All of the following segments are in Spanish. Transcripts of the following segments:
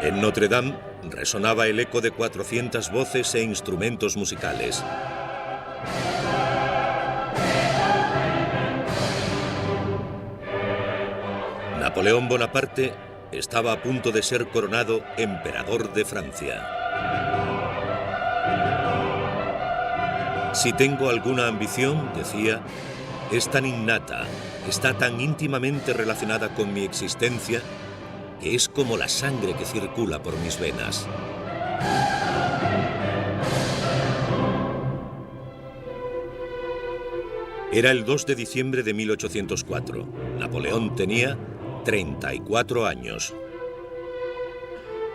En Notre Dame resonaba el eco de 400 voces e instrumentos musicales. Napoleón Bonaparte estaba a punto de ser coronado emperador de Francia. Si tengo alguna ambición, decía, es tan innata, está tan íntimamente relacionada con mi existencia, que es como la sangre que circula por mis venas. Era el 2 de diciembre de 1804. Napoleón tenía 34 años.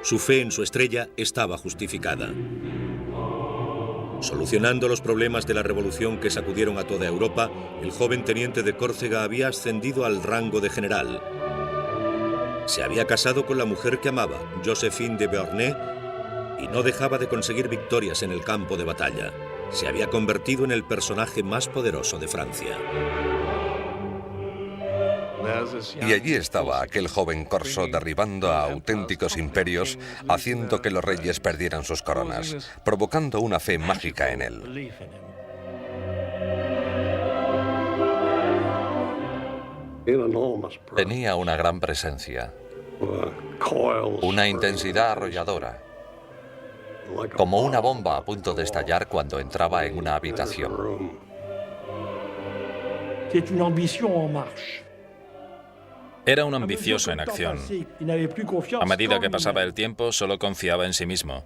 Su fe en su estrella estaba justificada. Solucionando los problemas de la revolución que sacudieron a toda Europa, el joven teniente de Córcega había ascendido al rango de general. Se había casado con la mujer que amaba, Joséphine de Beauharnais, y no dejaba de conseguir victorias en el campo de batalla. Se había convertido en el personaje más poderoso de Francia. Y allí estaba aquel joven corso derribando a auténticos imperios, haciendo que los reyes perdieran sus coronas, provocando una fe mágica en él. Tenía una gran presencia, una intensidad arrolladora, como una bomba a punto de estallar cuando entraba en una habitación. Era un ambicioso en acción. A medida que pasaba el tiempo, solo confiaba en sí mismo.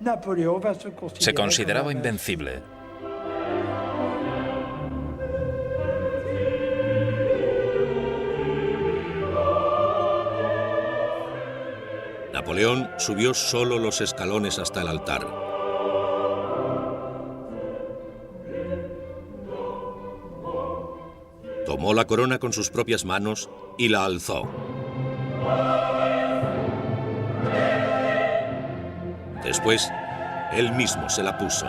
Se consideraba invencible. Napoleón subió solo los escalones hasta el altar. Tomó la corona con sus propias manos y la alzó. Después, él mismo se la puso.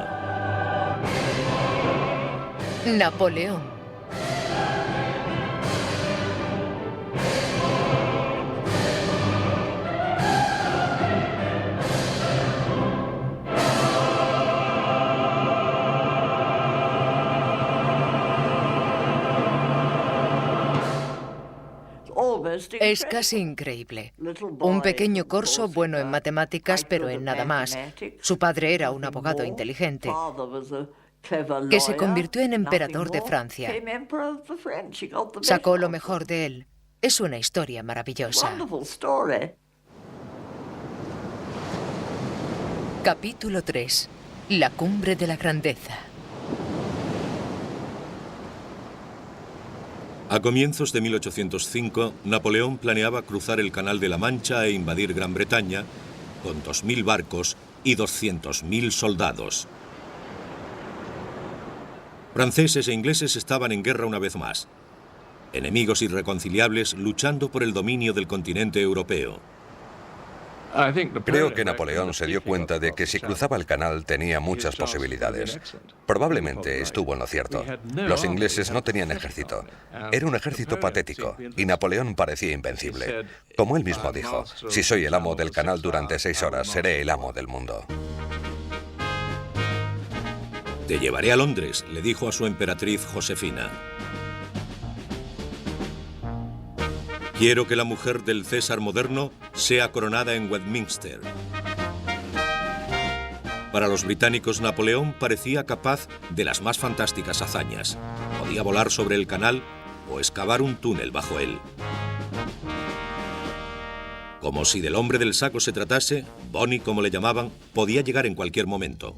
Napoleón. Es casi increíble. Un pequeño corso bueno en matemáticas, pero en nada más. Su padre era un abogado inteligente, que se convirtió en emperador de Francia. Sacó lo mejor de él. Es una historia maravillosa. Capítulo 3. La cumbre de la grandeza. A comienzos de 1805, Napoleón planeaba cruzar el Canal de la Mancha e invadir Gran Bretaña con 2.000 barcos y 200.000 soldados. Franceses e ingleses estaban en guerra una vez más. Enemigos irreconciliables luchando por el dominio del continente europeo. Creo que Napoleón se dio cuenta de que si cruzaba el canal tenía muchas posibilidades. Probablemente estuvo en lo cierto. Los ingleses no tenían ejército. Era un ejército patético y Napoleón parecía invencible. Como él mismo dijo, si soy el amo del canal durante 6 horas, seré el amo del mundo. Te llevaré a Londres, le dijo a su emperatriz Josefina. Quiero que la mujer del César moderno sea coronada en Westminster. Para los británicos, Napoleón parecía capaz de las más fantásticas hazañas. Podía volar sobre el canal o excavar un túnel bajo él. Como si del hombre del saco se tratase, Bonnie, como le llamaban, podía llegar en cualquier momento.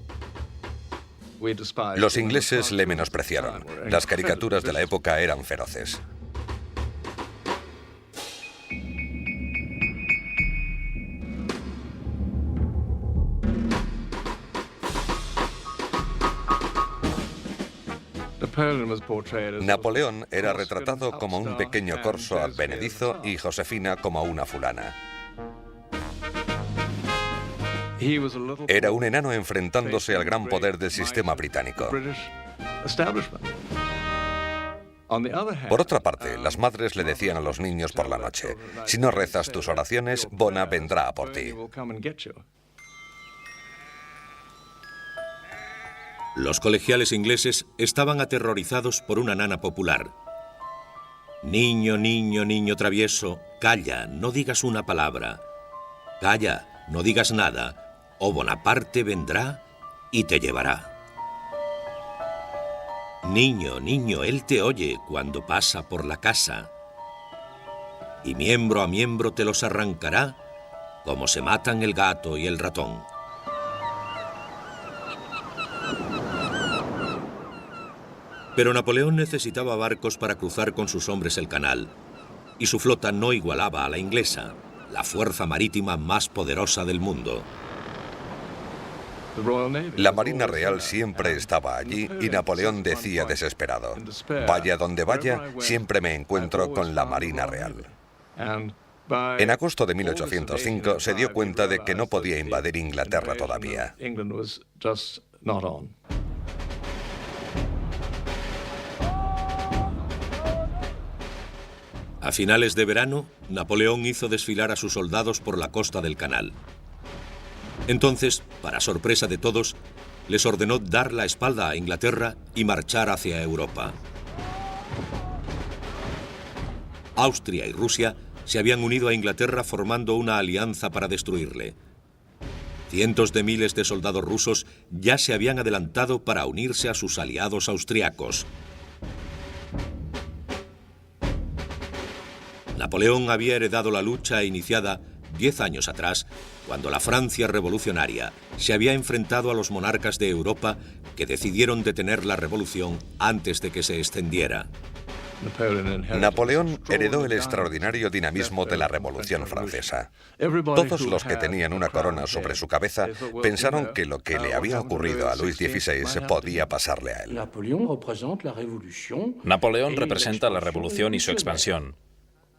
Los ingleses le menospreciaron. Las caricaturas de la época eran feroces. Napoleón era retratado como un pequeño corso advenedizo y Josefina como una fulana. Era un enano enfrentándose al gran poder del sistema británico. Por otra parte, las madres le decían a los niños por la noche: si no rezas tus oraciones, Bona vendrá a por ti. Los colegiales ingleses estaban aterrorizados por una nana popular. Niño, niño, niño travieso, calla, no digas una palabra. Calla, no digas nada, o Bonaparte vendrá y te llevará. Niño, niño, él te oye cuando pasa por la casa. Y miembro a miembro te los arrancará, como se matan el gato y el ratón. Pero Napoleón necesitaba barcos para cruzar con sus hombres el canal, y su flota no igualaba a la inglesa, la fuerza marítima más poderosa del mundo. La Marina Real siempre estaba allí y Napoleón decía desesperado: vaya donde vaya, siempre me encuentro con la Marina Real. En agosto de 1805 se dio cuenta de que no podía invadir Inglaterra todavía. A finales de verano, Napoleón hizo desfilar a sus soldados por la costa del canal. Entonces, para sorpresa de todos, les ordenó dar la espalda a Inglaterra y marchar hacia Europa. Austria y Rusia se habían unido a Inglaterra formando una alianza para destruirle. Cientos de miles de soldados rusos ya se habían adelantado para unirse a sus aliados austriacos. Napoleón había heredado la lucha iniciada 10 años atrás, cuando la Francia revolucionaria se había enfrentado a los monarcas de Europa que decidieron detener la revolución antes de que se extendiera. Napoleón heredó el extraordinario dinamismo de la Revolución Francesa. Todos los que tenían una corona sobre su cabeza pensaron que lo que le había ocurrido a Luis XVI podía pasarle a él. Napoleón representa la revolución y su expansión.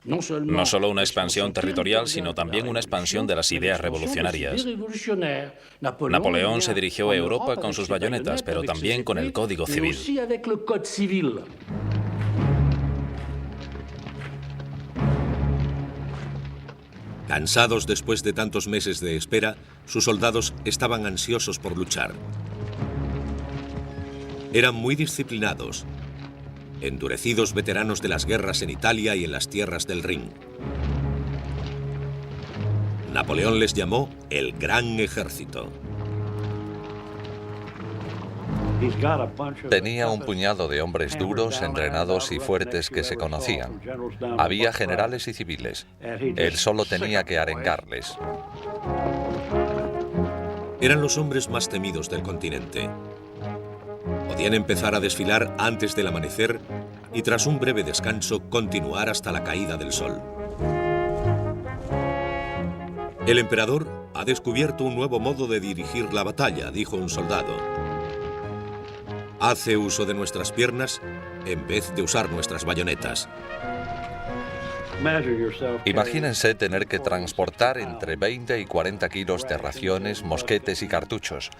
No solo una expansión territorial, sino también una expansión de las ideas revolucionarias. Napoleón se dirigió a Europa con sus bayonetas, pero también con el Código Civil. Cansados después de tantos meses de espera, sus soldados estaban ansiosos por luchar. Eran muy disciplinados, endurecidos veteranos de las guerras en Italia y en las tierras del Rin. Napoleón les llamó el Gran Ejército. Tenía un puñado de hombres duros, entrenados y fuertes que se conocían. Había generales y civiles. Él solo tenía que arengarles. Eran los hombres más temidos del continente. Podían empezar a desfilar antes del amanecer y tras un breve descanso continuar hasta la caída del sol. El emperador ha descubierto un nuevo modo de dirigir la batalla, dijo un soldado. Hace uso de nuestras piernas en vez de usar nuestras bayonetas. Imagínense tener que transportar entre 20 y 40 kilos de raciones, mosquetes y cartuchos.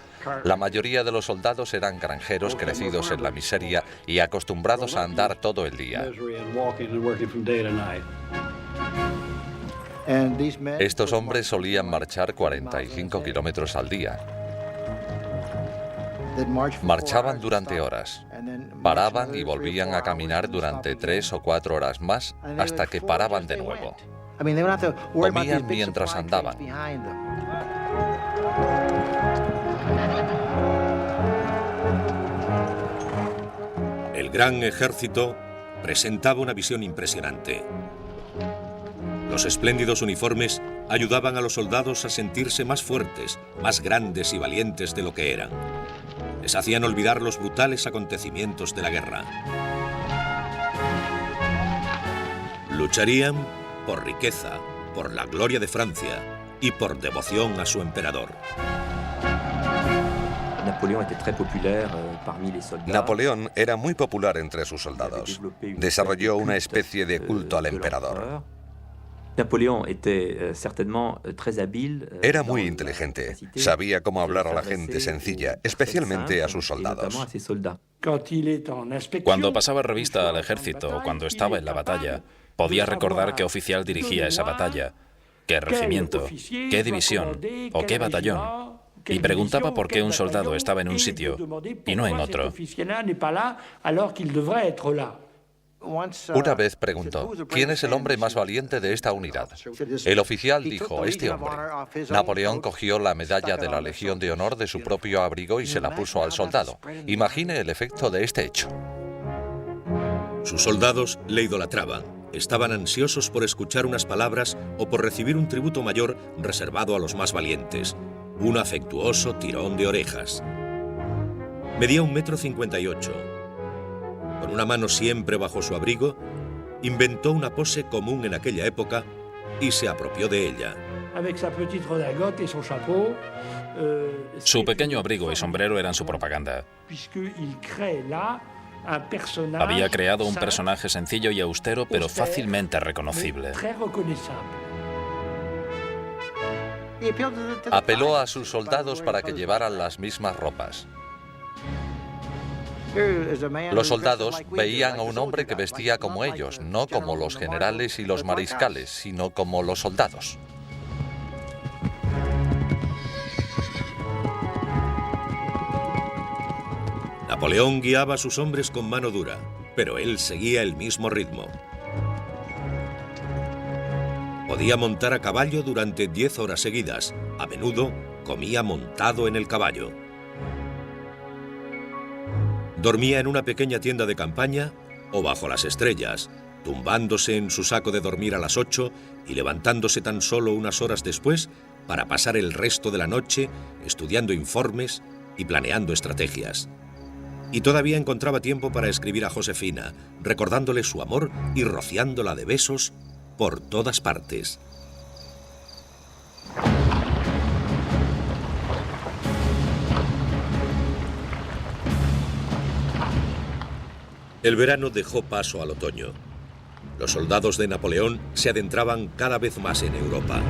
La mayoría de los soldados eran granjeros crecidos en la miseria y acostumbrados a andar todo el día. Estos hombres solían marchar 45 kilómetros al día. Marchaban durante horas, paraban y volvían a caminar durante 3 o 4 horas más hasta que paraban de nuevo. Comían mientras andaban. El Gran Ejército presentaba una visión impresionante. Los espléndidos uniformes ayudaban a los soldados a sentirse más fuertes, más grandes y valientes de lo que eran. Les hacían olvidar los brutales acontecimientos de la guerra. Lucharían por riqueza, por la gloria de Francia y por devoción a su emperador. Napoleón era muy popular entre sus soldados. Desarrolló una especie de culto al emperador. Era muy inteligente, sabía cómo hablar a la gente sencilla, especialmente a sus soldados. Cuando pasaba revista al ejército o cuando estaba en la batalla, podía recordar qué oficial dirigía esa batalla, qué regimiento, qué división o qué batallón, y preguntaba por qué un soldado estaba en un sitio y no en otro. Una vez preguntó, ¿quién es el hombre más valiente de esta unidad? El oficial dijo, este hombre. Napoleón cogió la medalla de la Legión de Honor de su propio abrigo y se la puso al soldado. Imagine el efecto de este hecho. Sus soldados le idolatraban. Estaban ansiosos por escuchar unas palabras o por recibir un tributo mayor reservado a los más valientes. Un afectuoso tirón de orejas. Medía 1,58 m. Con una mano siempre bajo su abrigo, inventó una pose común en aquella época y se apropió de ella. Su pequeño abrigo y sombrero eran su propaganda. Había creado un personaje sencillo y austero, pero fácilmente reconocible. Apeló a sus soldados para que llevaran las mismas ropas. Los soldados veían a un hombre que vestía como ellos, no como los generales y los mariscales, sino como los soldados. Napoleón guiaba a sus hombres con mano dura, pero él seguía el mismo ritmo. Podía montar a caballo durante 10 horas seguidas. A menudo comía montado en el caballo. Dormía en una pequeña tienda de campaña o bajo las estrellas, tumbándose en su saco de dormir a las 8 y levantándose tan solo unas horas después para pasar el resto de la noche estudiando informes y planeando estrategias. Y todavía encontraba tiempo para escribir a Josefina, recordándole su amor y rociándola de besos por todas partes. El verano dejó paso al otoño. Los soldados de Napoleón se adentraban cada vez más en Europa.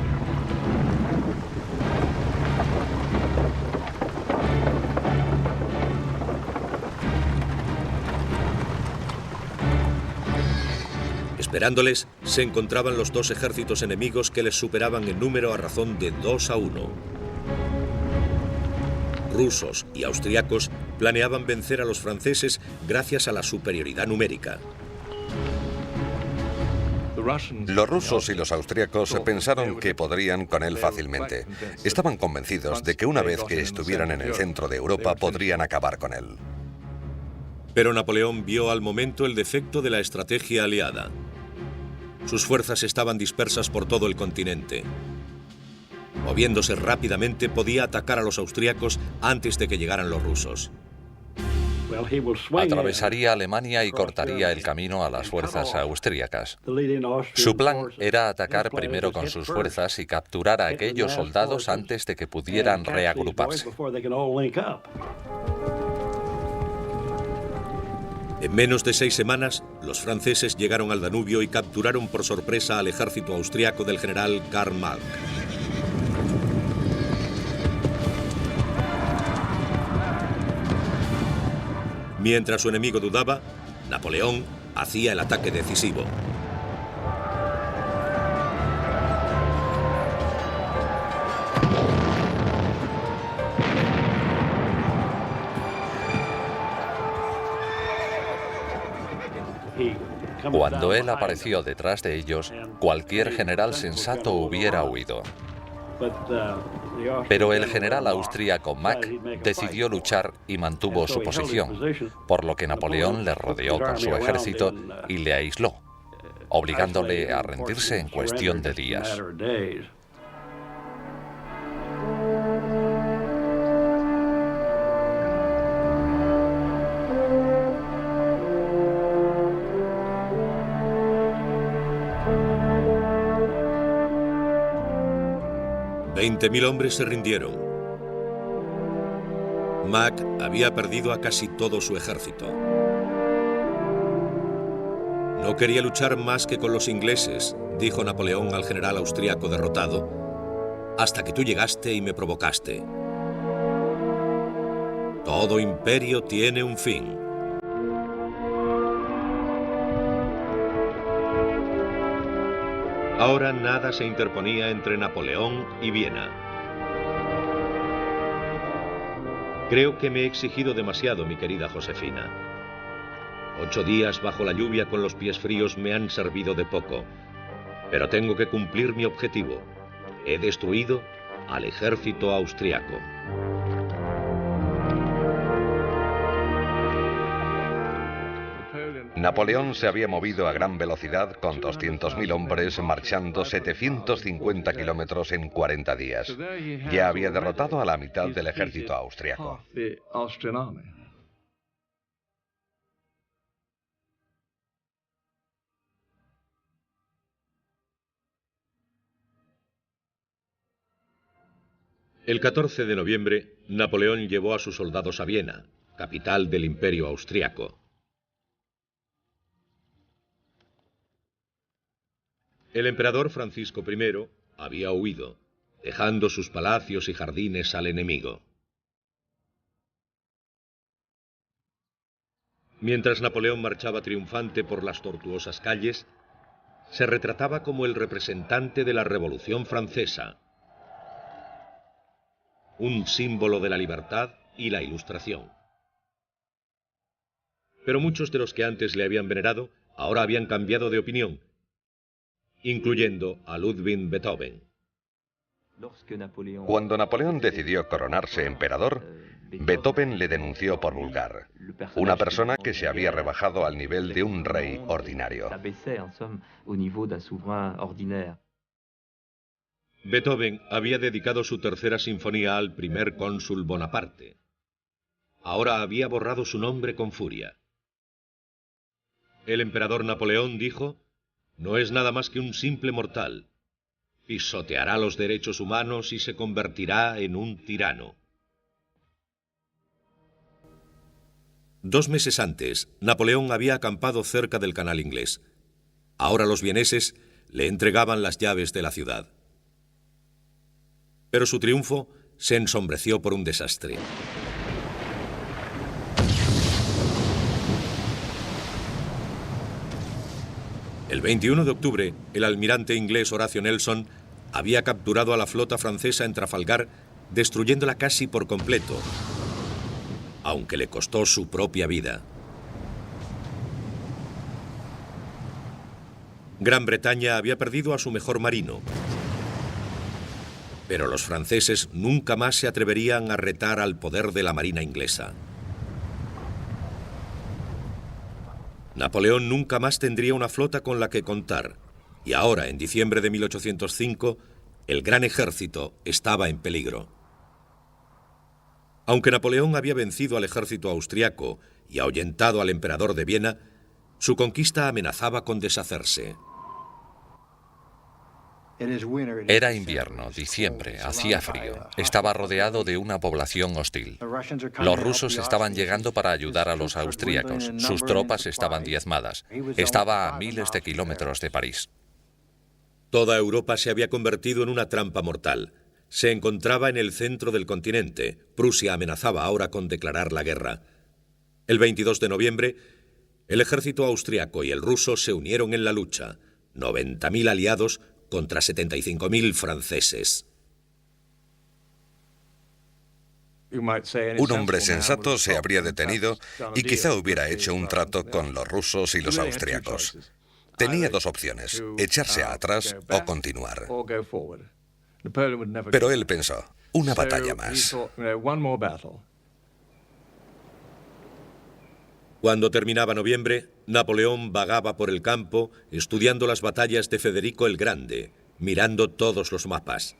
Esperándoles se encontraban los dos ejércitos enemigos que les superaban en número a razón de 2-1. Rusos y austriacos planeaban vencer a los franceses gracias a la superioridad numérica. Los rusos y los austriacos pensaron que podrían con él fácilmente. Estaban convencidos de que una vez que estuvieran en el centro de Europa podrían acabar con él. Pero Napoleón vio al momento el defecto de la estrategia aliada. Sus fuerzas estaban dispersas por todo el continente. Moviéndose rápidamente, podía atacar a los austriacos antes de que llegaran los rusos. Atravesaría Alemania y cortaría el camino a las fuerzas austríacas. Su plan era atacar primero con sus fuerzas y capturar a aquellos soldados antes de que pudieran reagruparse. En menos de 6 semanas, los franceses llegaron al Danubio y capturaron por sorpresa al ejército austriaco del general Karl Marx. Mientras su enemigo dudaba, Napoleón hacía el ataque decisivo. Cuando él apareció detrás de ellos, cualquier general sensato hubiera huido. Pero el general austríaco Mack decidió luchar y mantuvo su posición, por lo que Napoleón le rodeó con su ejército y le aisló, obligándole a rendirse en cuestión de días. $20.000 hombres se rindieron. Mack había perdido a casi todo su ejército. No quería luchar más que con los ingleses, dijo Napoleón al general austriaco derrotado, hasta que tú llegaste y me provocaste. Todo imperio tiene un fin. Ahora nada se interponía entre Napoleón y Viena. Creo que me he exigido demasiado, mi querida Josefina. 8 días bajo la lluvia con los pies fríos me han servido de poco. Pero tengo que cumplir mi objetivo. He destruido al ejército austriaco. Napoleón se había movido a gran velocidad con 200.000 hombres marchando 750 kilómetros en 40 días. Ya había derrotado a la mitad del ejército austriaco. El 14 de noviembre, Napoleón llevó a sus soldados a Viena, capital del Imperio austriaco. El emperador Francisco I había huido, dejando sus palacios y jardines al enemigo. Mientras Napoleón marchaba triunfante por las tortuosas calles, se retrataba como el representante de la Revolución Francesa, un símbolo de la libertad y la Ilustración. Pero muchos de los que antes le habían venerado ahora habían cambiado de opinión, incluyendo a Ludwig Beethoven. Cuando Napoleón decidió coronarse emperador, Beethoven le denunció por vulgar, una persona que se había rebajado al nivel de un rey ordinario. Beethoven había dedicado su tercera sinfonía al primer cónsul Bonaparte. Ahora había borrado su nombre con furia. El emperador Napoleón dijo: no es nada más que un simple mortal. Pisoteará los derechos humanos y se convertirá en un tirano. 2 meses antes, Napoleón había acampado cerca del Canal Inglés. Ahora los vieneses le entregaban las llaves de la ciudad. Pero su triunfo se ensombreció por un desastre. El 21 de octubre, el almirante inglés Horatio Nelson había capturado a la flota francesa en Trafalgar, destruyéndola casi por completo, aunque le costó su propia vida. Gran Bretaña había perdido a su mejor marino, pero los franceses nunca más se atreverían a retar al poder de la marina inglesa. Napoleón nunca más tendría una flota con la que contar, y ahora, en diciembre de 1805, el gran ejército estaba en peligro. Aunque Napoleón había vencido al ejército austriaco y ahuyentado al emperador de Viena, su conquista amenazaba con deshacerse. Era invierno, diciembre, hacía frío. Estaba rodeado de una población hostil. Los rusos estaban llegando para ayudar a los austríacos. Sus tropas estaban diezmadas. Estaba a miles de kilómetros de París. Toda Europa se había convertido en una trampa mortal. Se encontraba en el centro del continente. Prusia amenazaba ahora con declarar la guerra. El 22 de noviembre, el ejército austriaco y el ruso se unieron en la lucha. 90.000 aliados contra 75.000 franceses. Un hombre sensato se habría detenido y quizá hubiera hecho un trato con los rusos y los austriacos. Tenía 2 opciones, echarse atrás o continuar. Pero él pensó, una batalla más. Cuando terminaba noviembre, Napoleón vagaba por el campo estudiando las batallas de Federico el Grande, mirando todos los mapas.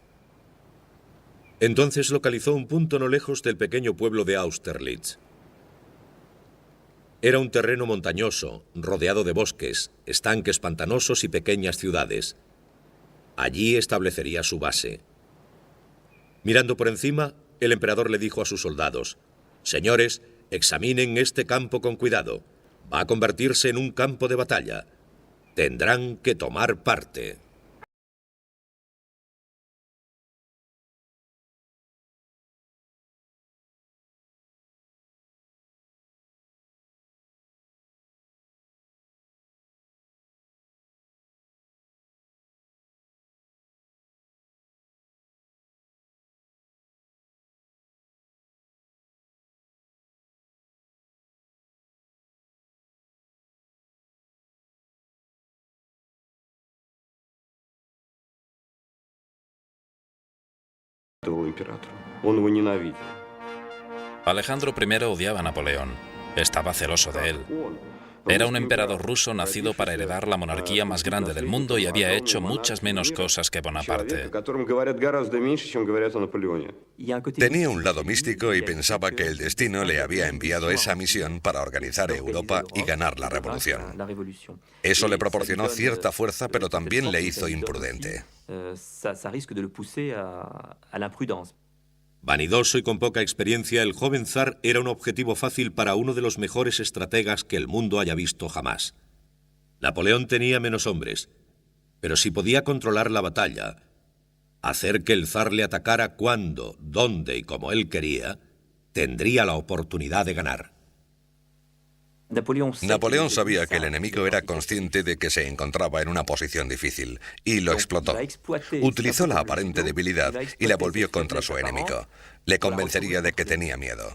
Entonces localizó un punto no lejos del pequeño pueblo de Austerlitz. Era un terreno montañoso, rodeado de bosques, estanques pantanosos y pequeñas ciudades. Allí establecería su base. Mirando por encima, el emperador le dijo a sus soldados: «Señores, examinen este campo con cuidado. Va a convertirse en un campo de batalla. Tendrán que tomar parte». Alejandro I odiaba a Napoleón. Estaba celoso de él. Era un emperador ruso nacido para heredar la monarquía más grande del mundo y había hecho muchas menos cosas que Bonaparte. Tenía un lado místico y pensaba que el destino le había enviado esa misión para organizar Europa y ganar la revolución. Eso le proporcionó cierta fuerza, pero también le hizo imprudente. Vanidoso y con poca experiencia, el joven zar era un objetivo fácil para uno de los mejores estrategas que el mundo haya visto jamás. Napoleón tenía menos hombres, pero si podía controlar la batalla, hacer que el zar le atacara cuando, dónde y como él quería, tendría la oportunidad de ganar. Napoleón sabía que el enemigo era consciente de que se encontraba en una posición difícil y lo explotó. Utilizó la aparente debilidad y la volvió contra su enemigo. Le convencería de que tenía miedo.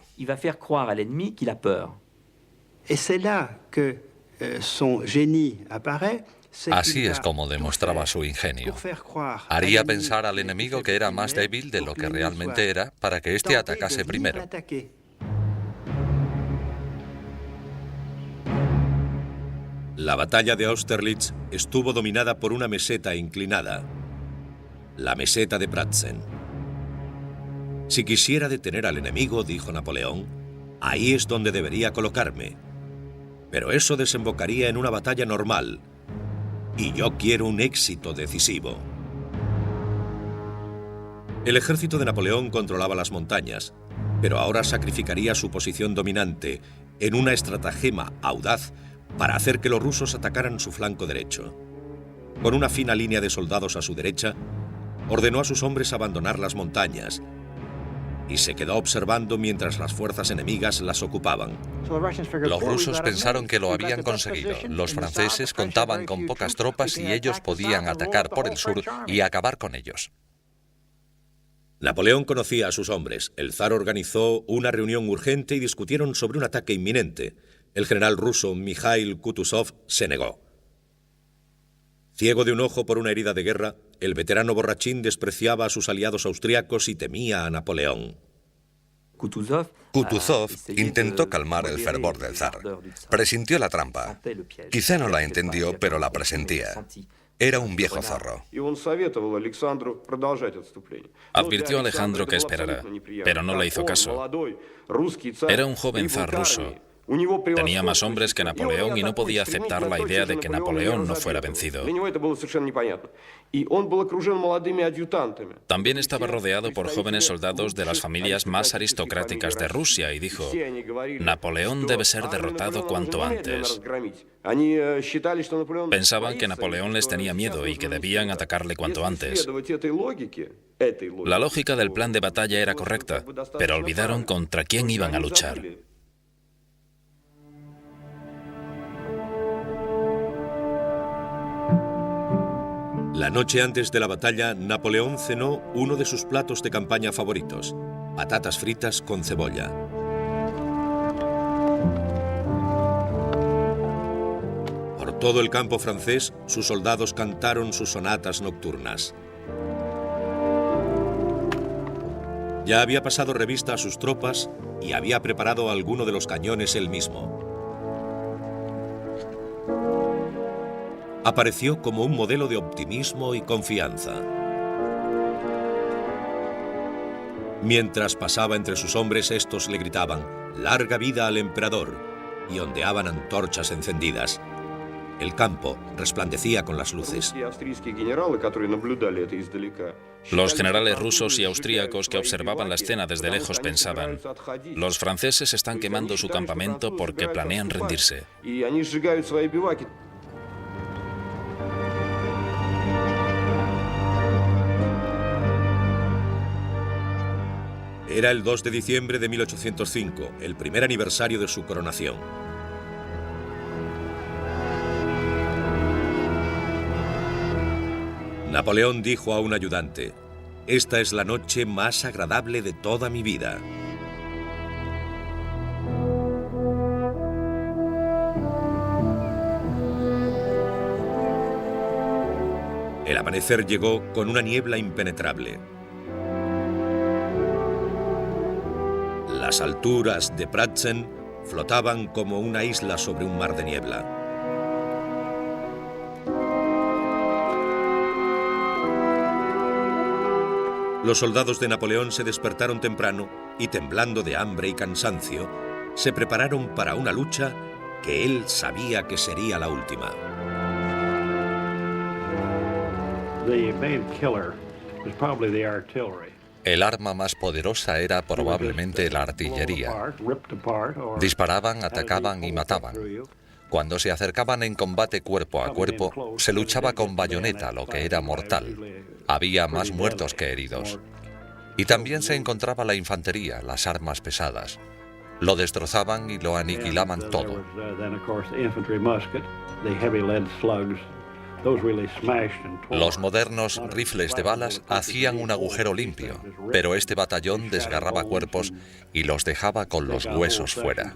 Así es como demostraba su ingenio. Haría pensar al enemigo que era más débil de lo que realmente era para que éste atacase primero. La batalla de Austerlitz estuvo dominada por una meseta inclinada, la meseta de Pratzen. Si quisiera detener al enemigo, dijo Napoleón, ahí es donde debería colocarme. Pero eso desembocaría en una batalla normal, y yo quiero un éxito decisivo. El ejército de Napoleón controlaba las montañas, pero ahora sacrificaría su posición dominante en una estratagema audaz para hacer que los rusos atacaran su flanco derecho. Con una fina línea de soldados a su derecha, ordenó a sus hombres abandonar las montañas y se quedó observando mientras las fuerzas enemigas las ocupaban. Los rusos pensaron que lo habían conseguido. Los franceses contaban con pocas tropas y ellos podían atacar por el sur y acabar con ellos. Napoleón conocía a sus hombres. El zar organizó una reunión urgente y discutieron sobre un ataque inminente. El general ruso Mikhail Kutuzov se negó. Ciego de un ojo por una herida de guerra, el veterano borrachín despreciaba a sus aliados austriacos y temía a Napoleón. Kutuzov intentó calmar el fervor del zar. Presintió la trampa. Quizá no la entendió, pero la presentía. Era un viejo zorro. Advirtió a Alejandro que esperara, pero no le hizo caso. Era un joven zar ruso. Tenía más hombres que Napoleón y no podía aceptar la idea de que Napoleón no fuera vencido. También estaba rodeado por jóvenes soldados de las familias más aristocráticas de Rusia y dijo, Napoleón debe ser derrotado cuanto antes. Pensaban que Napoleón les tenía miedo y que debían atacarle cuanto antes. La lógica del plan de batalla era correcta, pero olvidaron contra quién iban a luchar. La noche antes de la batalla, Napoleón cenó uno de sus platos de campaña favoritos, patatas fritas con cebolla. Por todo el campo francés, sus soldados cantaron sus sonatas nocturnas. Ya había pasado revista a sus tropas y había preparado alguno de los cañones él mismo. Apareció como un modelo de optimismo y confianza. Mientras pasaba entre sus hombres, estos le gritaban «¡Larga vida al emperador!» y ondeaban antorchas encendidas. El campo resplandecía con las luces. Los generales rusos y austríacos que observaban la escena desde lejos pensaban, los franceses están quemando su campamento porque planean rendirse. Era el 2 de diciembre de 1805, el primer aniversario de su coronación. Napoleón dijo a un ayudante, «Esta es la noche más agradable de toda mi vida». El amanecer llegó con una niebla impenetrable. Las alturas de Pratzen flotaban como una isla sobre un mar de niebla. Los soldados de Napoleón se despertaron temprano y, temblando de hambre y cansancio, se prepararon para una lucha que él sabía que sería la última. El arma más poderosa era probablemente la artillería. Disparaban, atacaban y mataban. Cuando se acercaban en combate cuerpo a cuerpo, se luchaba con bayoneta, lo que era mortal. Había más muertos que heridos. Y también se encontraba la infantería, las armas pesadas. Lo destrozaban y lo aniquilaban todo. Los modernos rifles de balas hacían un agujero limpio, pero este batallón desgarraba cuerpos y los dejaba con los huesos fuera.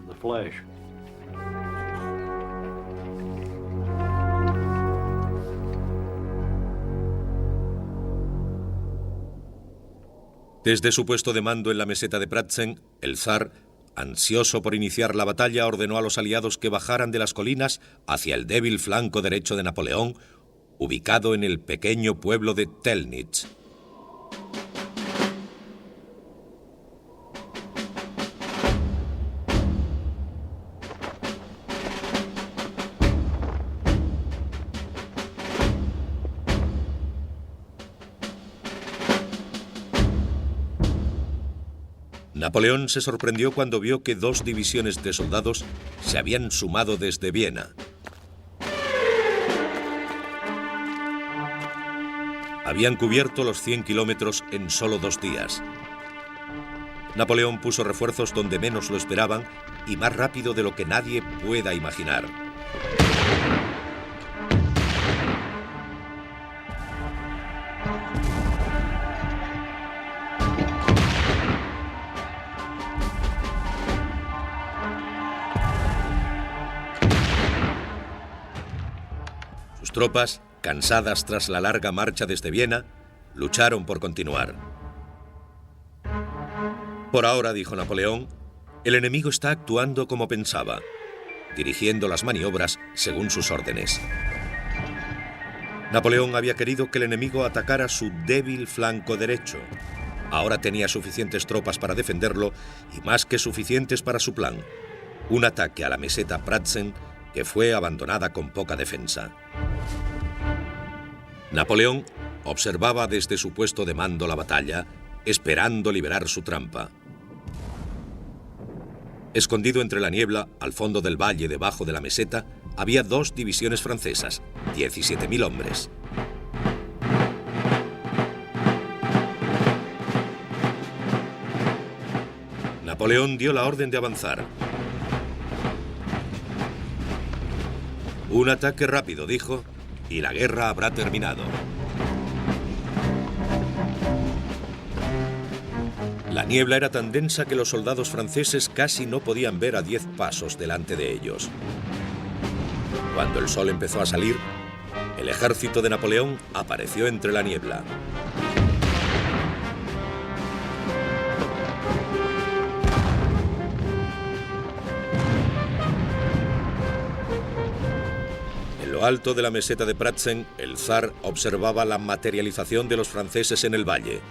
Desde su puesto de mando en la meseta de Pratzen, el zar, ansioso por iniciar la batalla, ordenó a los aliados que bajaran de las colinas hacia el débil flanco derecho de Napoleón, ubicado en el pequeño pueblo de Telnitz. Napoleón se sorprendió cuando vio que 2 divisiones de soldados se habían sumado desde Viena. Habían cubierto los 100 kilómetros en solo 2 días. Napoleón puso refuerzos donde menos lo esperaban y más rápido de lo que nadie pueda imaginar. Sus tropas, cansadas tras la larga marcha desde Viena, lucharon por continuar. Por ahora, dijo Napoleón, el enemigo está actuando como pensaba, dirigiendo las maniobras según sus órdenes. Napoleón había querido que el enemigo atacara su débil flanco derecho. Ahora tenía suficientes tropas para defenderlo y más que suficientes para su plan, un ataque a la meseta Pratzen que fue abandonada con poca defensa. Napoleón observaba desde su puesto de mando la batalla, esperando liberar su trampa. Escondido entre la niebla, al fondo del valle debajo de la meseta, había 2 divisiones francesas, 17.000 hombres. Napoleón dio la orden de avanzar. Un ataque rápido, dijo, y la guerra habrá terminado. La niebla era tan densa que los soldados franceses casi no podían ver a 10 pasos delante de ellos. Cuando el sol empezó a salir, el ejército de Napoleón apareció entre la niebla. En lo alto de la meseta de Pratzen, el zar observaba la materialización de los franceses en el valle.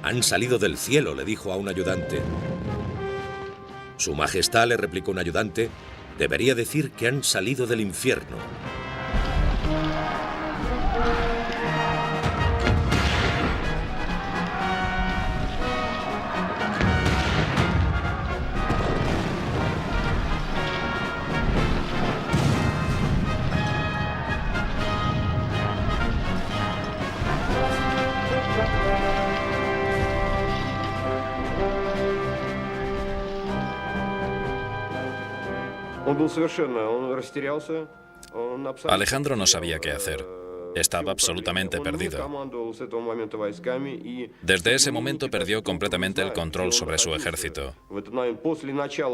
«Han salido del cielo», le dijo a un ayudante. «Su Majestad», le replicó un ayudante, «debería decir que han salido del infierno». Alejandro no sabía qué hacer. Estaba absolutamente perdido. Desde ese momento perdió completamente el control sobre su ejército.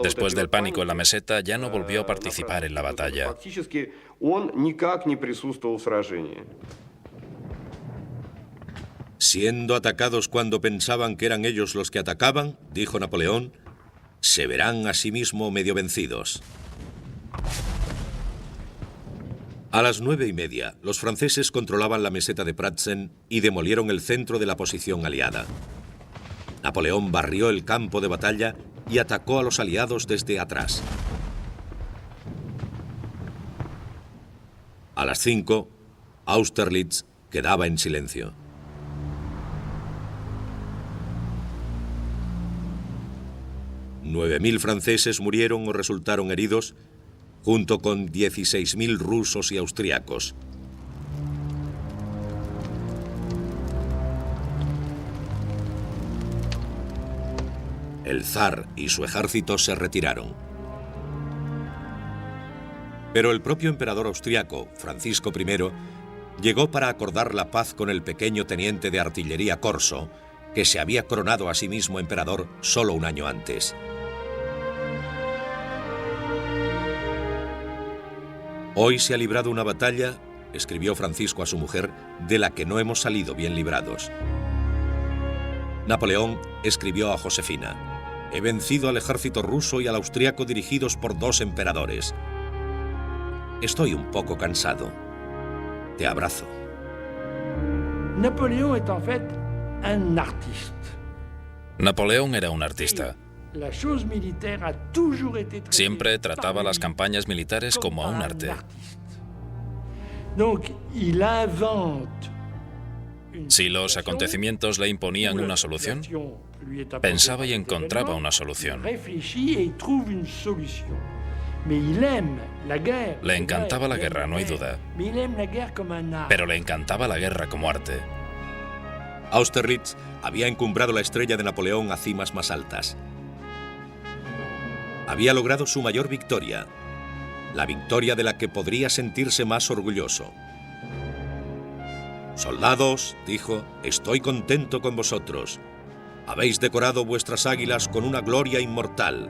Después del pánico en la meseta, ya no volvió a participar en la batalla. Siendo atacados cuando pensaban que eran ellos los que atacaban, dijo Napoleón, se verán a sí mismo medio vencidos. A las 9:30, los franceses controlaban la meseta de Pratzen y demolieron el centro de la posición aliada. Napoleón barrió el campo de batalla y atacó a los aliados desde atrás. A las 5, Austerlitz quedaba en silencio. $9.000 franceses murieron o resultaron heridos, junto con 16.000 rusos y austriacos. El zar y su ejército se retiraron. Pero el propio emperador austriaco, Francisco I, llegó para acordar la paz con el pequeño teniente de artillería Corso, que se había coronado a sí mismo emperador solo un año antes. Hoy se ha librado una batalla, escribió Francisco a su mujer, de la que no hemos salido bien librados. Napoleón escribió a Josefina: he vencido al ejército ruso y al austriaco dirigidos por 2 emperadores. Estoy un poco cansado. Te abrazo. Napoleón es en fait un artiste. Napoleón era un artista. Siempre trataba las campañas militares como a un arte. Si los acontecimientos le imponían una solución, pensaba y encontraba una solución. Le encantaba la guerra, no hay duda. Pero le encantaba la guerra como arte. Austerlitz había encumbrado la estrella de Napoleón a cimas más altas. Había logrado su mayor victoria, la victoria de la que podría sentirse más orgulloso. Soldados, dijo, estoy contento con vosotros. Habéis decorado vuestras águilas con una gloria inmortal.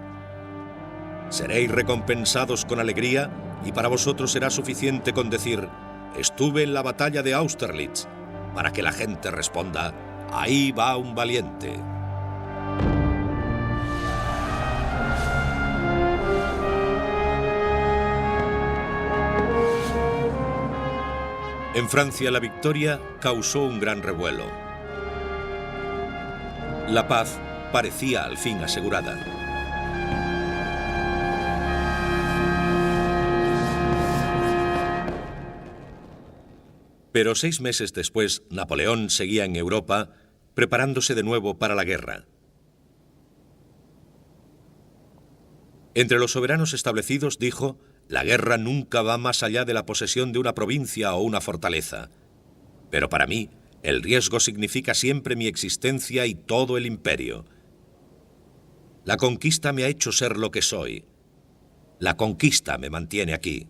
Seréis recompensados con alegría y para vosotros será suficiente con decir: estuve en la batalla de Austerlitz, para que la gente responda: ahí va un valiente. En Francia, la victoria causó un gran revuelo. La paz parecía al fin asegurada. Pero 6 meses después, Napoleón seguía en Europa, preparándose de nuevo para la guerra. Entre los soberanos establecidos dijo: la guerra nunca va más allá de la posesión de una provincia o una fortaleza. Pero para mí, el riesgo significa siempre mi existencia y todo el imperio. La conquista me ha hecho ser lo que soy. La conquista me mantiene aquí.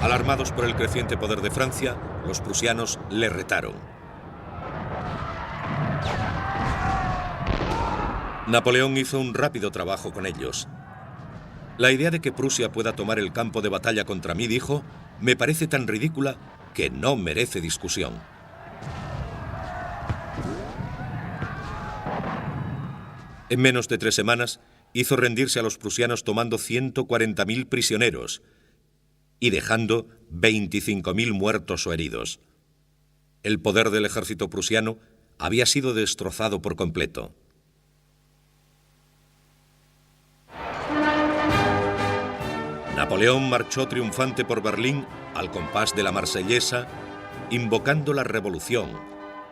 Alarmados por el creciente poder de Francia, los prusianos le retaron. Napoleón hizo un rápido trabajo con ellos. La idea de que Prusia pueda tomar el campo de batalla contra mí, dijo, me parece tan ridícula que no merece discusión. En menos de 3 semanas, hizo rendirse a los prusianos tomando 140.000 prisioneros y dejando 25.000 muertos o heridos. El poder del ejército prusiano había sido destrozado por completo. Napoleón marchó triunfante por Berlín al compás de la Marsellesa, invocando la revolución,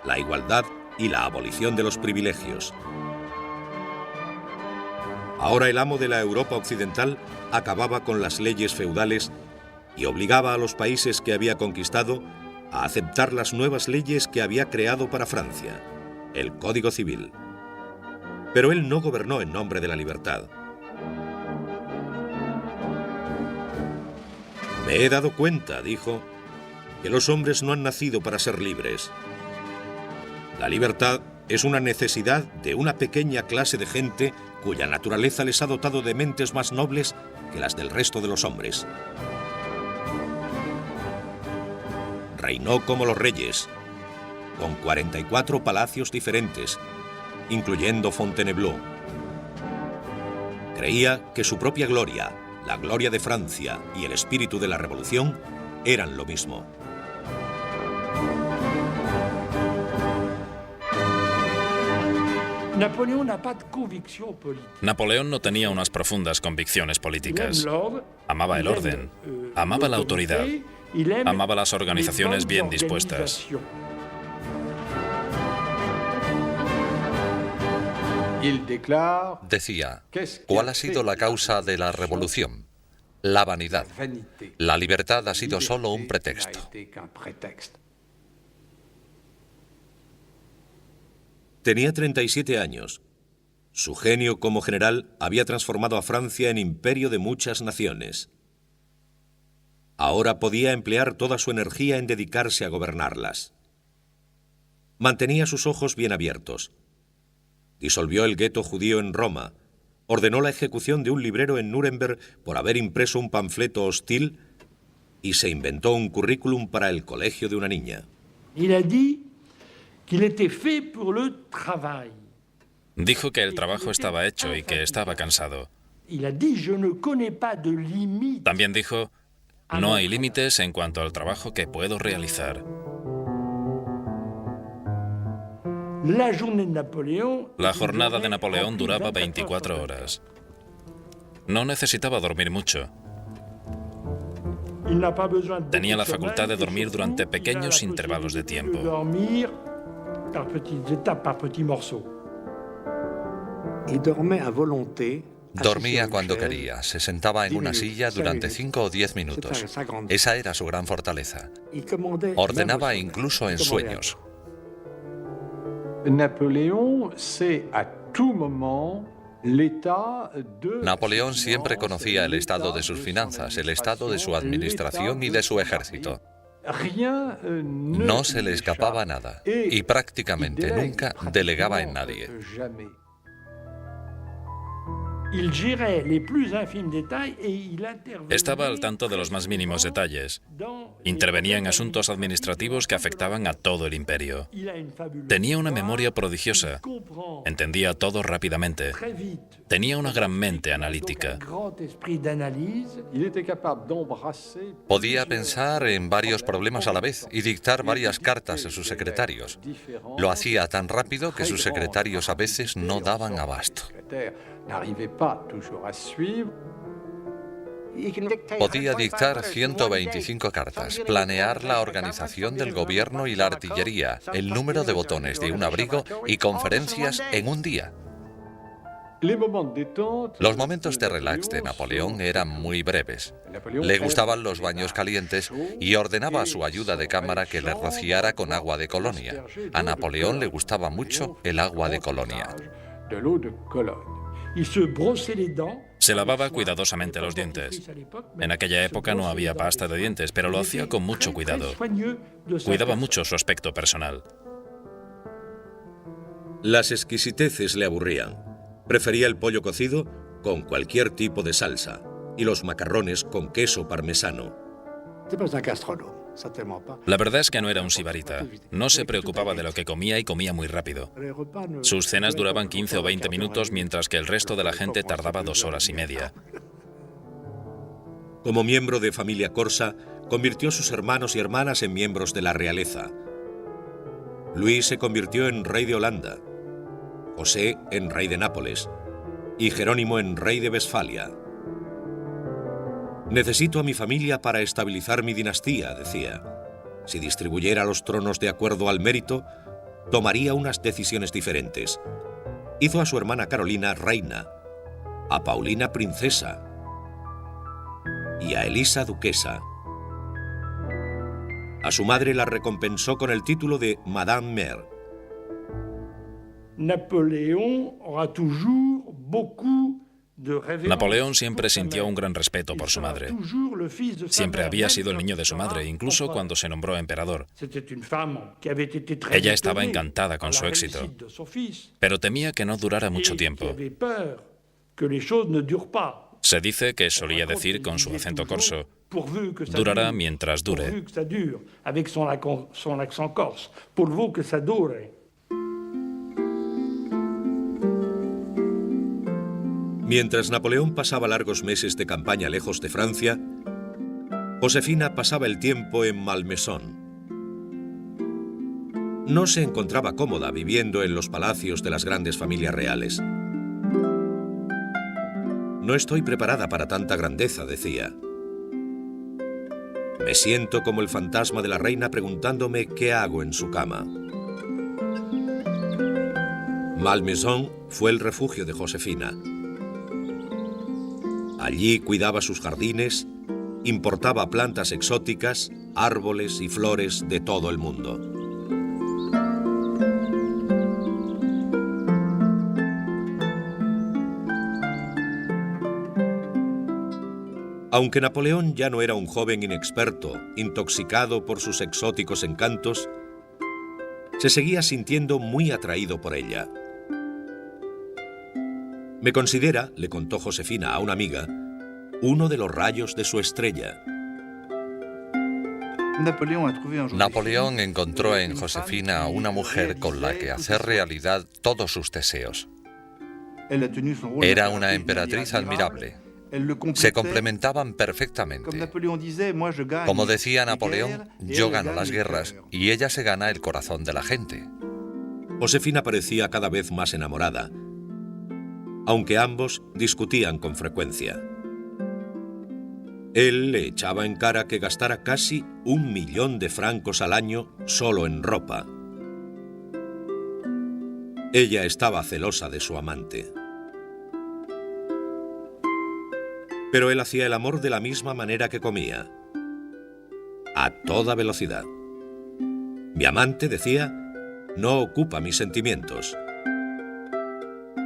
la igualdad y la abolición de los privilegios. Ahora el amo de la Europa occidental acababa con las leyes feudales y obligaba a los países que había conquistado a aceptar las nuevas leyes que había creado para Francia, el Código Civil. Pero él no gobernó en nombre de la libertad. Me he dado cuenta, dijo, que los hombres no han nacido para ser libres. La libertad es una necesidad de una pequeña clase de gente cuya naturaleza les ha dotado de mentes más nobles que las del resto de los hombres. Reinó como los reyes, con 44 palacios diferentes, incluyendo Fontainebleau. Creía que su propia gloria, la gloria de Francia y el espíritu de la revolución eran lo mismo. Napoleón no tenía unas profundas convicciones políticas. Amaba el orden, amaba la autoridad, amaba las organizaciones bien dispuestas. Decía, ¿cuál ha sido la causa de la revolución? La vanidad. La libertad ha sido solo un pretexto. Tenía 37 años. Su genio como general había transformado a Francia en imperio de muchas naciones. Ahora podía emplear toda su energía en dedicarse a gobernarlas. Mantenía sus ojos bien abiertos. Disolvió el gueto judío en Roma, ordenó la ejecución de un librero en Nuremberg por haber impreso un panfleto hostil y se inventó un currículum para el colegio de una niña. Dijo que el trabajo estaba hecho y que estaba cansado. También dijo, no hay límites en cuanto al trabajo que puedo realizar. La jornada de Napoleón duraba 24 horas. No necesitaba dormir mucho. Tenía la facultad de dormir durante pequeños intervalos de tiempo. Dormía cuando quería, se sentaba en una silla durante 5 o 10 minutos. Esa era su gran fortaleza. Ordenaba incluso en sueños. Napoleón siempre conocía el estado de sus finanzas, el estado de su administración y de su ejército. No se le escapaba nada y prácticamente nunca delegaba en nadie. Estaba al tanto de los más mínimos detalles. Intervenía en asuntos administrativos que afectaban a todo el imperio. Tenía una memoria prodigiosa. Entendía todo rápidamente. Tenía una gran mente analítica. Podía pensar en varios problemas a la vez y dictar varias cartas a sus secretarios. Lo hacía tan rápido que sus secretarios a veces no daban abasto. Podía dictar 125 cartas, planear la organización del gobierno y la artillería, el número de botones de un abrigo y conferencias en un día. Los momentos de relax de Napoleón eran muy breves. Le gustaban los baños calientes y ordenaba a su ayuda de cámara que le rociara con agua de Colonia. A Napoleón le gustaba mucho el agua de Colonia. Se lavaba cuidadosamente los dientes. En aquella época no había pasta de dientes, pero lo hacía con mucho cuidado. Cuidaba mucho su aspecto personal. Las exquisiteces le aburrían. Prefería el pollo cocido con cualquier tipo de salsa y los macarrones con queso parmesano. La verdad es que no era un sibarita. No se preocupaba de lo que comía y comía muy rápido. Sus cenas duraban 15 o 20 minutos, mientras que el resto de la gente tardaba 2 horas y media. Como miembro de familia corsa, convirtió a sus hermanos y hermanas en miembros de la realeza. Luis se convirtió en rey de Holanda, José en rey de Nápoles y Jerónimo en rey de Westfalia. Necesito a mi familia para estabilizar mi dinastía, decía. Si distribuyera los tronos de acuerdo al mérito, tomaría unas decisiones diferentes. Hizo a su hermana Carolina reina, a Paulina princesa y a Elisa duquesa. A su madre la recompensó con el título de Madame Mère. Napoleón siempre sintió un gran respeto por su madre. Siempre había sido el niño de su madre, incluso cuando se nombró emperador. Ella estaba encantada con su éxito, pero temía que no durara mucho tiempo. Se dice que solía decir con su acento corso, Durará mientras dure. Pourvu que ça dure, avec son accent corse. Pourvu que ça dure. Mientras Napoleón pasaba largos meses de campaña lejos de Francia, Josefina pasaba el tiempo en Malmaison. No se encontraba cómoda viviendo en los palacios de las grandes familias reales. No estoy preparada para tanta grandeza, decía. Me siento como el fantasma de la reina preguntándome qué hago en su cama. Malmaison fue el refugio de Josefina. Allí cuidaba sus jardines, importaba plantas exóticas, árboles y flores de todo el mundo. Aunque Napoleón ya no era un joven inexperto, intoxicado por sus exóticos encantos, se seguía sintiendo muy atraído por ella. Me considera, le contó Josefina a una amiga, uno de los rayos de su estrella. Napoleón encontró en Josefina a una mujer con la que hacer realidad todos sus deseos. Era una emperatriz admirable. Se complementaban perfectamente. Como decía Napoleón, yo gano las guerras y ella se gana el corazón de la gente. Josefina parecía cada vez más enamorada, aunque ambos discutían con frecuencia. Él le echaba en cara que gastara casi 1 millón de francos al año solo en ropa. Ella estaba celosa de su amante. Pero él hacía el amor de la misma manera que comía, a toda velocidad. Mi amante, decía, no ocupa mis sentimientos.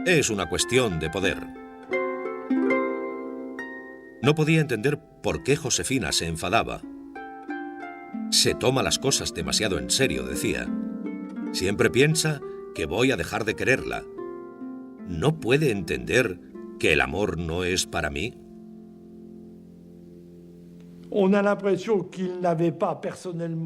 Es una cuestión de poder. No podía entender por qué Josefina se enfadaba. Se toma las cosas demasiado en serio, decía. Siempre piensa que voy a dejar de quererla. ¿No puede entender que el amor no es para mí?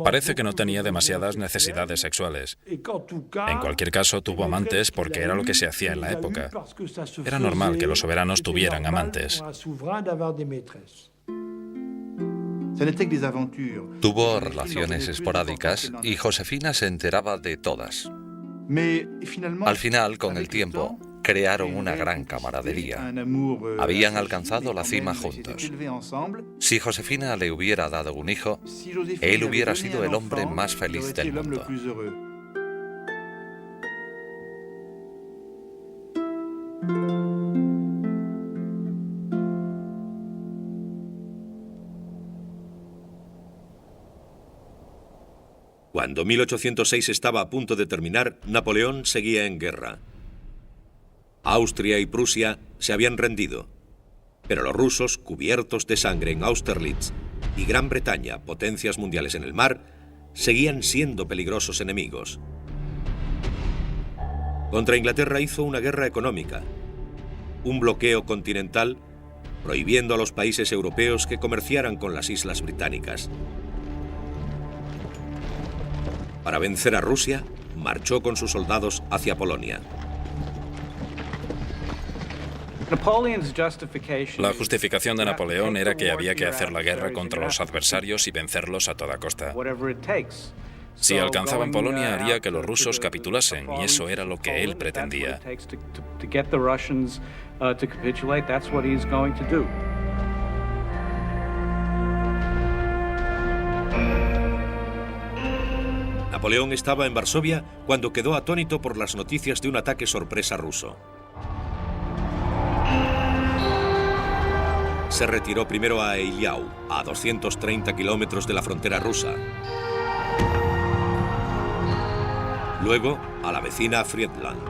Parece que no tenía demasiadas necesidades sexuales. En cualquier caso, tuvo amantes porque era lo que se hacía en la época. Era normal que los soberanos tuvieran amantes. Tuvo relaciones esporádicas y Josefina se enteraba de todas. Al final, con el tiempo, crearon una gran camaradería. Habían alcanzado la cima juntos. Si Josefina le hubiera dado un hijo, él hubiera sido el hombre más feliz del mundo. Cuando 1806 estaba a punto de terminar, Napoleón seguía en guerra. Austria y Prusia se habían rendido, pero los rusos, cubiertos de sangre en Austerlitz, y Gran Bretaña, potencias mundiales en el mar, seguían siendo peligrosos enemigos. Contra Inglaterra hizo una guerra económica, un bloqueo continental, prohibiendo a los países europeos que comerciaran con las islas británicas. Para vencer a Rusia, marchó con sus soldados hacia Polonia. La justificación de Napoleón era que había que hacer la guerra contra los adversarios y vencerlos a toda costa. Si alcanzaban Polonia, haría que los rusos capitulasen, y eso era lo que él pretendía. Napoleón estaba en Varsovia cuando quedó atónito por las noticias de un ataque sorpresa ruso. Se retiró primero a Eylau, a 230 kilómetros de la frontera rusa. Luego a la vecina Friedland.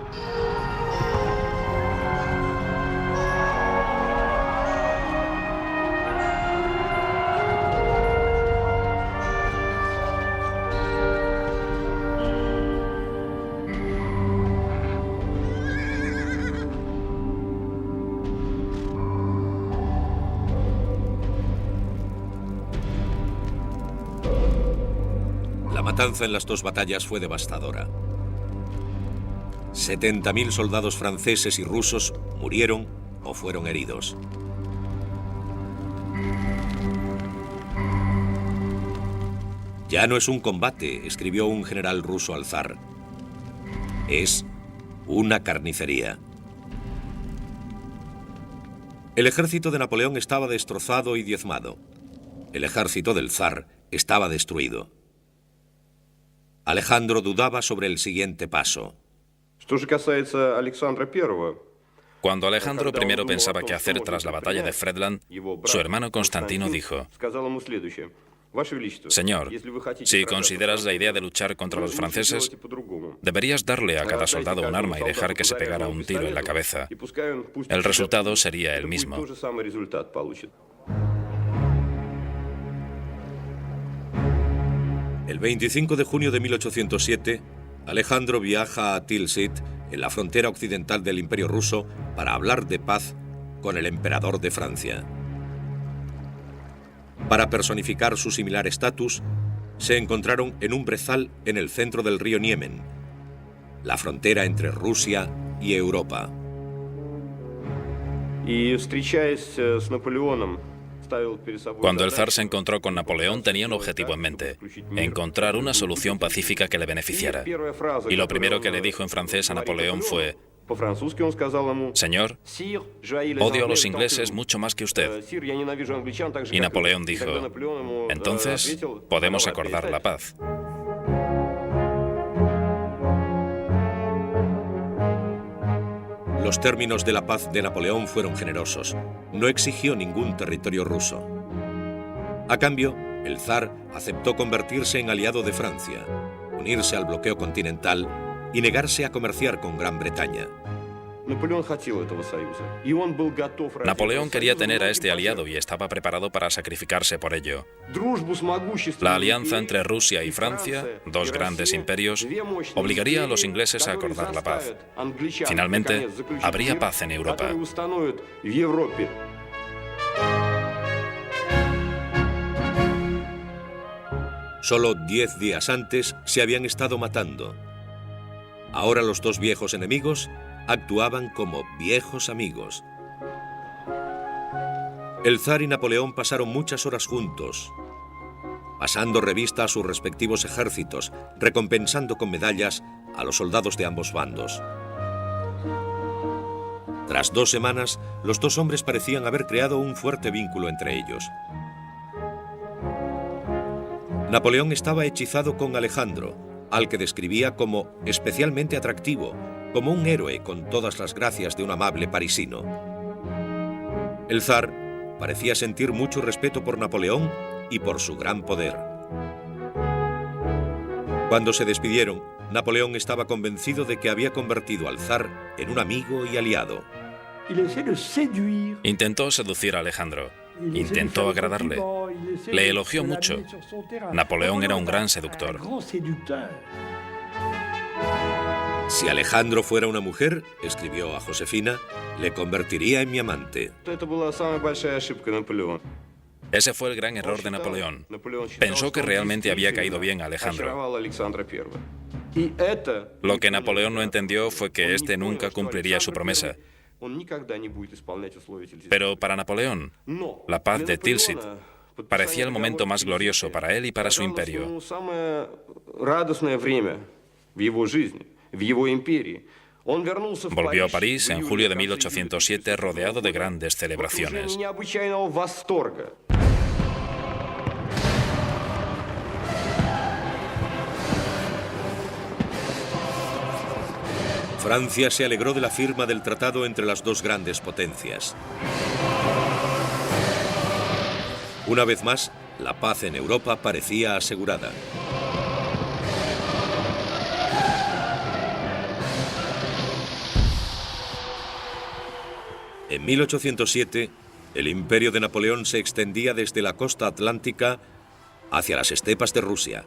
matanza en las dos batallas fue devastadora. 70.000 soldados franceses y rusos murieron o fueron heridos. Ya no es un combate, escribió un general ruso al zar. Es una carnicería. El ejército de Napoleón estaba destrozado y diezmado. El ejército del zar estaba destruido. Alejandro dudaba sobre el siguiente paso. Cuando Alejandro I pensaba qué hacer tras la batalla de Friedland, su hermano Constantino dijo: Señor, si consideras la idea de luchar contra los franceses, deberías darle a cada soldado un arma y dejar que se pegara un tiro en la cabeza. El resultado sería el mismo. El 25 de junio de 1807, Alejandro viaja a Tilsit, en la frontera occidental del Imperio ruso, para hablar de paz con el emperador de Francia. Para personificar su similar estatus, se encontraron en un brezal en el centro del río Niemen, la frontera entre Rusia y Europa. Cuando el zar se encontró con Napoleón, tenía un objetivo en mente: encontrar una solución pacífica que le beneficiara. Y lo primero que le dijo en francés a Napoleón fue: Señor, odio a los ingleses mucho más que usted. Y Napoleón dijo: entonces podemos acordar la paz. Los términos de la paz de Napoleón fueron generosos. No exigió ningún territorio ruso. A cambio, el zar aceptó convertirse en aliado de Francia, unirse al bloqueo continental y negarse a comerciar con Gran Bretaña. Napoleón quería tener a este aliado y estaba preparado para sacrificarse por ello. La alianza entre Rusia y Francia, dos grandes imperios, obligaría a los ingleses a acordar la paz. Finalmente, habría paz en Europa. Solo 10 días antes se habían estado matando. Ahora los dos viejos enemigos actuaban como viejos amigos. El zar y Napoleón pasaron muchas horas juntos, pasando revista a sus respectivos ejércitos, recompensando con medallas a los soldados de ambos bandos. Tras 2 semanas, los dos hombres parecían haber creado un fuerte vínculo entre ellos. Napoleón estaba hechizado con Alejandro, al que describía como especialmente atractivo, como un héroe con todas las gracias de un amable parisino. El zar parecía sentir mucho respeto por Napoleón y por su gran poder. Cuando se despidieron, Napoleón estaba convencido de que había convertido al zar en un amigo y aliado. Intentó seducir a Alejandro, intentó agradarle, le elogió mucho. Napoleón era un gran seductor. Si Alejandro fuera una mujer, escribió a Josefina, le convertiría en mi amante. Ese fue el gran error de Napoleón. Pensó que realmente había caído bien a Alejandro. Lo que Napoleón no entendió fue que éste nunca cumpliría su promesa. Pero para Napoleón, la paz de Tilsit parecía el momento más glorioso para él y para su imperio. Volvió a París en julio de 1807 rodeado de grandes celebraciones. Francia se alegró de la firma del tratado entre las dos grandes potencias. Una vez más, la paz en Europa parecía asegurada. En 1807, el imperio de Napoleón se extendía desde la costa atlántica hacia las estepas de Rusia,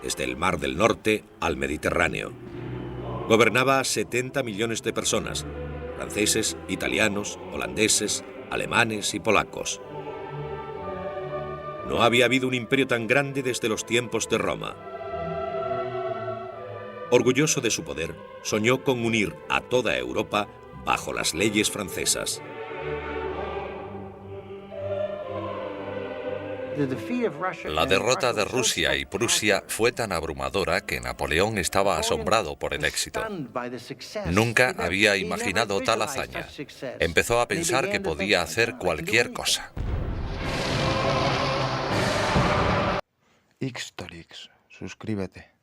desde el Mar del Norte al Mediterráneo. Gobernaba a 70 millones de personas, franceses, italianos, holandeses, alemanes y polacos. No había habido un imperio tan grande desde los tiempos de Roma. Orgulloso de su poder, soñó con unir a toda Europa bajo las leyes francesas. La derrota de Rusia y Prusia fue tan abrumadora que Napoleón estaba asombrado por el éxito. Nunca había imaginado tal hazaña. Empezó a pensar que podía hacer cualquier cosa. Xtorix, suscríbete.